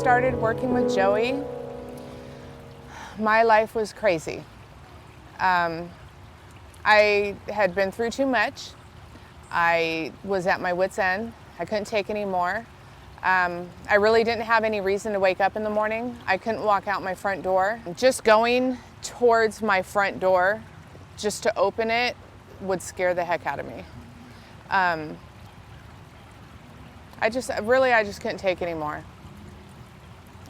started working with Joey, my life was crazy. I had been through too much. I was at my wit's end. I couldn't take any more. I really didn't have any reason to wake up in the morning. I couldn't walk out my front door. Just going towards my front door, just to open it, would scare the heck out of me. I just couldn't take any more.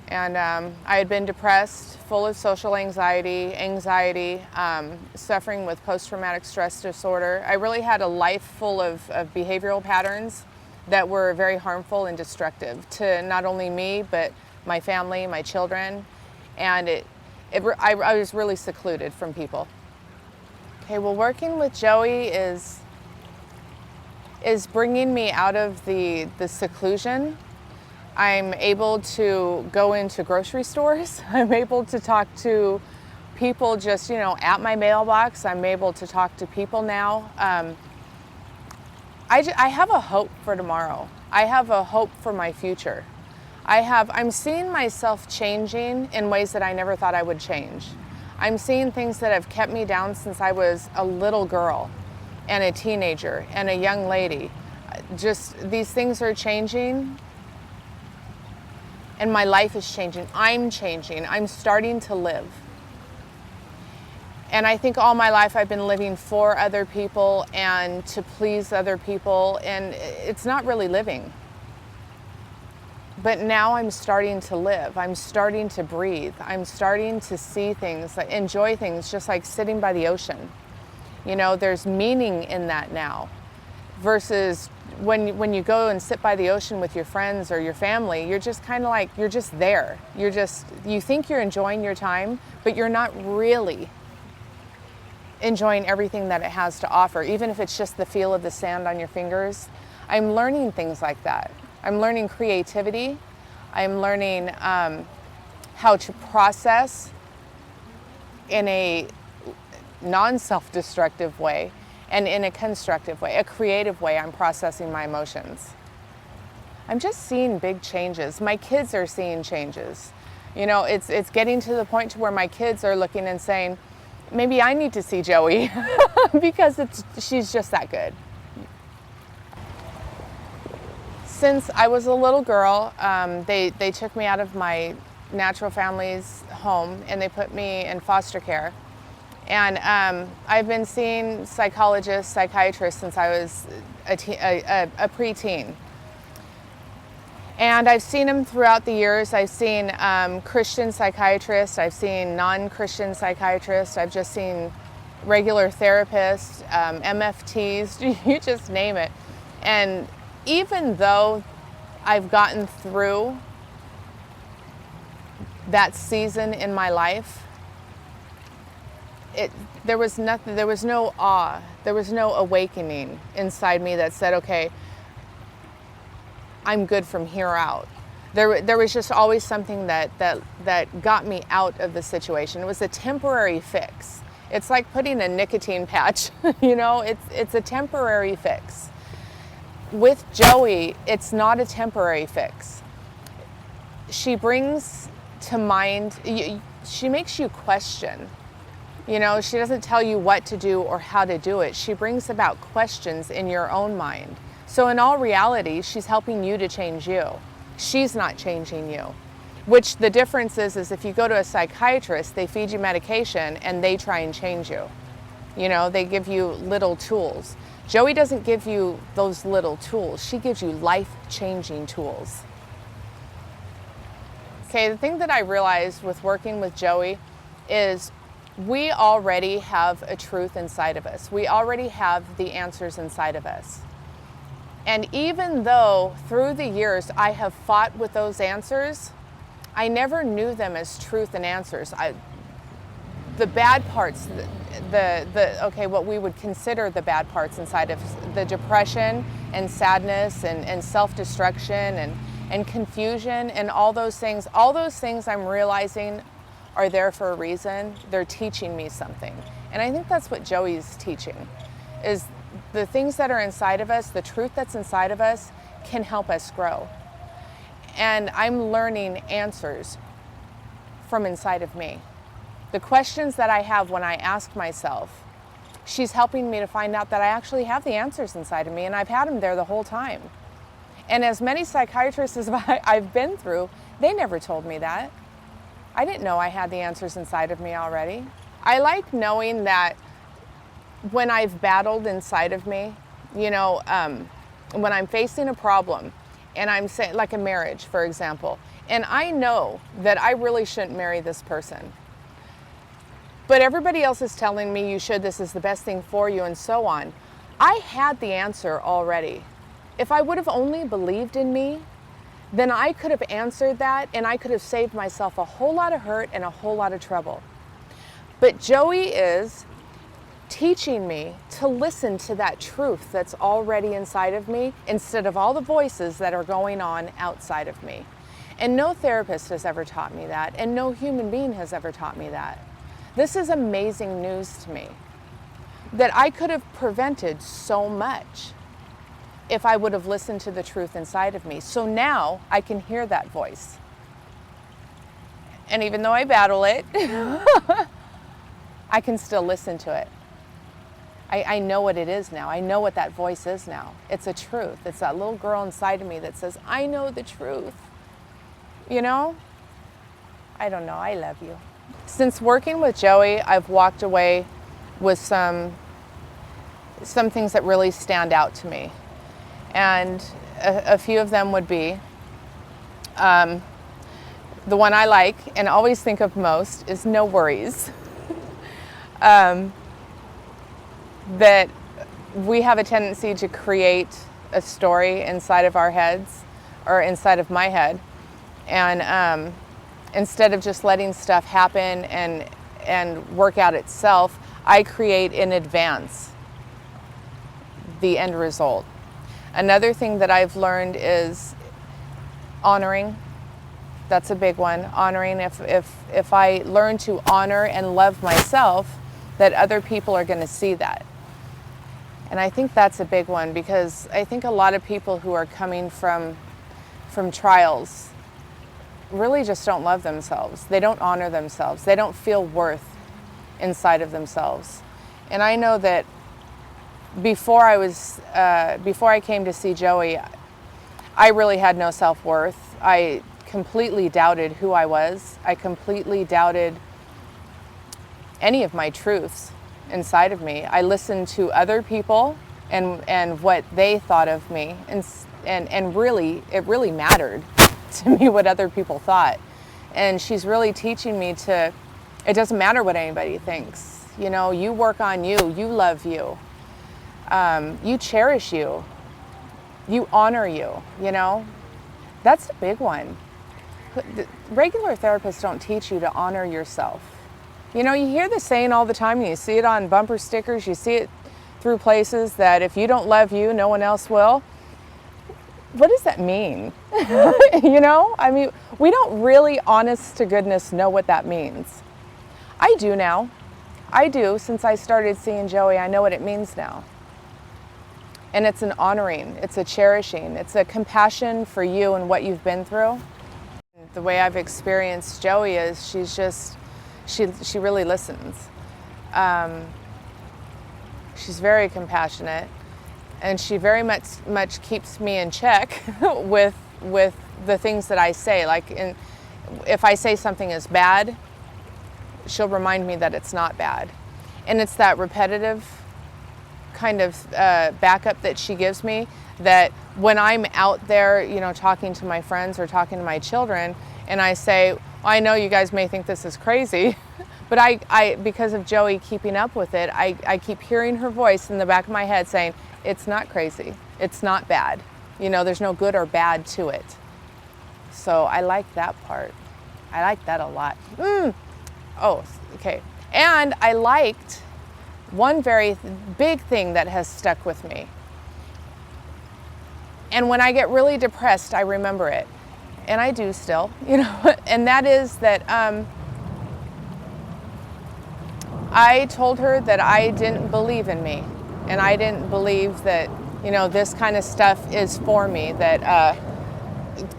And I had been depressed, full of social anxiety, suffering with post-traumatic stress disorder. I really had a life full of behavioral patterns that were very harmful and destructive to not only me, but my family, my children. And I was really secluded from people. Okay, well, working with Joey is bringing me out of the seclusion. I'm able to go into grocery stores. I'm able to talk to people just, at my mailbox. I'm able to talk to people now. I have a hope for tomorrow. I have a hope for my future. I'm seeing myself changing in ways that I never thought I would change. I'm seeing things that have kept me down since I was a little girl and a teenager and a young lady. Just these things are changing. And my life is changing. I'm changing. I'm starting to live. And I think all my life I've been living for other people and to please other people, and it's not really living. But now I'm starting to live. I'm starting to breathe. I'm starting to see things, enjoy things, just like sitting by the ocean. There's meaning in that now. Versus when you go and sit by the ocean with your friends or your family, you're just kind of like, you're just there. You think you're enjoying your time, but you're not really enjoying everything that it has to offer, even if it's just the feel of the sand on your fingers. I'm learning things like that. I'm learning creativity. I'm learning how to process in a non-self-destructive way and in a constructive way, a creative way. I'm processing my emotions. I'm just seeing big changes. My kids are seeing changes. It's getting to the point to where my kids are looking and saying, maybe I need to see Joey because she's just that good. Since I was a little girl, they took me out of my natural family's home and they put me in foster care. And I've been seeing psychologists, psychiatrists since I was a preteen. And I've seen them throughout the years. I've seen Christian psychiatrists, I've seen non-Christian psychiatrists, I've just seen regular therapists, MFTs, you just name it. And even though I've gotten through that season in my life, there was no awe, there was no awakening inside me that said, okay, I'm good from here out. There was just always something that got me out of the situation. It was a temporary fix. It's like putting a nicotine patch, it's a temporary fix. With Joey, it's not a temporary fix. She brings to mind, she makes you question. She doesn't tell you what to do or how to do it. She brings about questions in your own mind. So in all reality, she's helping you to change you. She's not changing you. Which the difference is if you go to a psychiatrist, they feed you medication and they try and change you. They give you little tools. Joey doesn't give you those little tools. She gives you life-changing tools. Okay, the thing that I realized with working with Joey is we already have a truth inside of us. We already have the answers inside of us. And even though through the years I have fought with those answers, I never knew them as truth and answers. The bad parts, what we would consider the bad parts inside of the depression and sadness and self-destruction and confusion and all those things I'm realizing are there for a reason. They're teaching me something. And I think that's what Joey's teaching, is the things that are inside of us, the truth that's inside of us can help us grow. And I'm learning answers from inside of me. The questions that I have when I ask myself, she's helping me to find out that I actually have the answers inside of me, and I've had them there the whole time. And as many psychiatrists as I've been through, they never told me that. I didn't know I had the answers inside of me already. I like knowing that when I've battled inside of me, when I'm facing a problem, and I'm saying, like a marriage, for example, and I know that I really shouldn't marry this person, but everybody else is telling me you should, this is the best thing for you, and so on. I had the answer already. If I would have only believed in me, then I could have answered that, and I could have saved myself a whole lot of hurt and a whole lot of trouble. But Joey is teaching me to listen to that truth that's already inside of me instead of all the voices that are going on outside of me. And no therapist has ever taught me that, and no human being has ever taught me that. This is amazing news to me, that I could have prevented so much if I would have listened to the truth inside of me. So now I can hear that voice. And even though I battle it, I can still listen to it. I know what it is now. I know what that voice is now. It's a truth. It's that little girl inside of me that says, I know the truth. I don't know. I love you. Since working with Joey, I've walked away with some things that really stand out to me. And a few of them would be, the one I like and always think of most is no worries. That we have a tendency to create a story inside of our heads, or inside of my head, and instead of just letting stuff happen and work out itself, I create in advance the end result. Another thing that I've learned is honoring. That's a big one. Honoring. If I learn to honor and love myself, that other people are going to see that. And I think that's a big one, because I think a lot of people who are coming from trials really just don't love themselves. They don't honor themselves. They don't feel worth inside of themselves. And I know that before I came to see Joey, I really had no self-worth. I completely doubted who I was. I completely doubted any of my truths inside of me. I listened to other people and what they thought of me, and really, it really mattered to me what other people thought. And she's really teaching me it doesn't matter what anybody thinks. You work on you, you love you, you cherish you, you honor you, That's a big one. Regular therapists don't teach you to honor yourself. You hear the saying all the time, and you see it on bumper stickers, you see it through places, that if you don't love you, no one else will. What does that mean? I mean, we don't really, honest to goodness, know what that means. I do now. I do. Since I started seeing Joey, I know what it means now. And it's an honoring, it's a cherishing, it's a compassion for you and what you've been through. The way I've experienced Joey is she really listens. She's very compassionate, and she very much keeps me in check with the things that I say. Like, if I say something is bad, she'll remind me that it's not bad. And it's that repetitive kind of backup that she gives me, that when I'm out there, talking to my friends or talking to my children, and I say, I know you guys may think this is crazy, but I because of Joey keeping up with it, I keep hearing her voice in the back of my head saying, it's not crazy, it's not bad. There's no good or bad to it. So I like that part. I like that a lot. Oh, okay. And I liked one very big thing that has stuck with me. And when I get really depressed, I remember it. And I do still, and that is that I told her that I didn't believe in me, and I didn't believe that, this kind of stuff is for me, that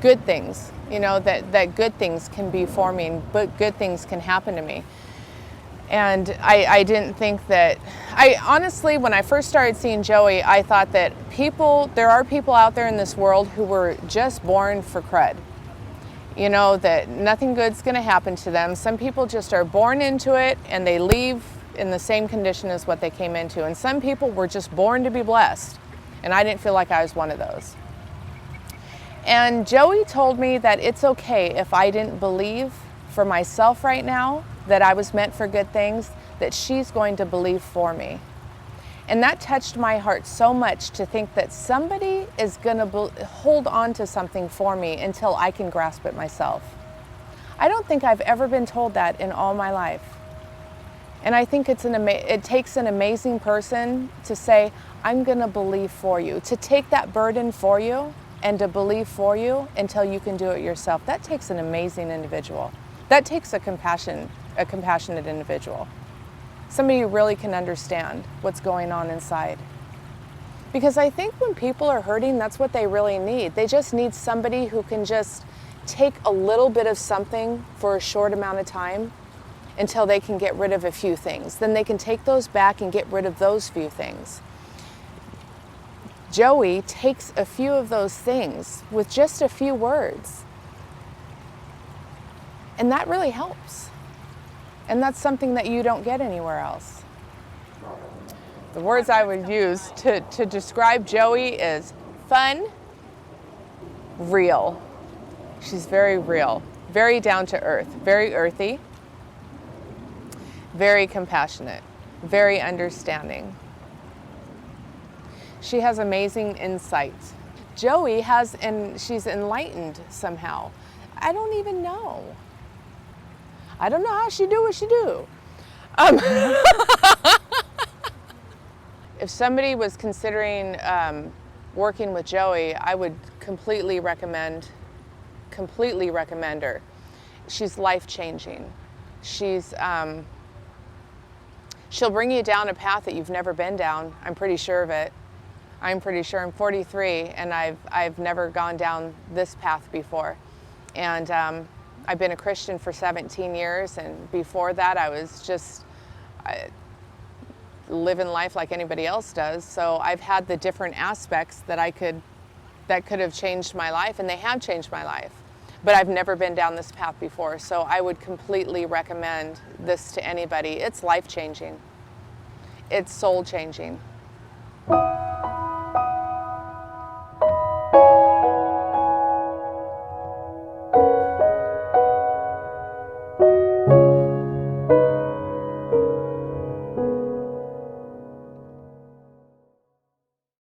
good things, you know, that good things can be forming, but good things can happen to me. And I didn't think that, I honestly, when I first started seeing Joey, I thought that there are people out there in this world who were just born for crud. You know, that nothing good's gonna happen to them. Some people just are born into it and they leave in the same condition as what they came into. And some people were just born to be blessed. And I didn't feel like I was one of those. And Joey told me that it's okay if I didn't believe for myself right now that I was meant for good things, that she's going to believe for me. And that touched my heart so much, to think that somebody is going to hold on to something for me until I can grasp it myself. I don't think I've ever been told that in all my life. And I think it takes an amazing person to say, I'm going to believe for you, to take that burden for you and to believe for you until you can do it yourself. That takes an amazing individual. That takes a compassionate individual. Somebody who really can understand what's going on inside. Because I think when people are hurting, that's what they really need. They just need somebody who can just take a little bit of something for a short amount of time until they can get rid of a few things. Then they can take those back and get rid of those few things. Joey takes a few of those things with just a few words. And that really helps. And that's something that you don't get anywhere else. The words I would use to describe Joey is fun, real. She's very real, very down to earth, very earthy, very compassionate, very understanding. She has amazing insight. Joey she's enlightened somehow. I don't even know. I don't know how she do what she do. If somebody was considering working with Joey, I would completely recommend her. She's life-changing. She'll bring you down a path that you've never been down. I'm pretty sure of it. I'm pretty sure. I'm 43 and I've never gone down this path before. And I've been a Christian for 17 years, and before that I was just living life like anybody else does. So I've had the different aspects that could have changed my life, and they have changed my life. But I've never been down this path before, so I would completely recommend this to anybody. It's life-changing. It's soul-changing.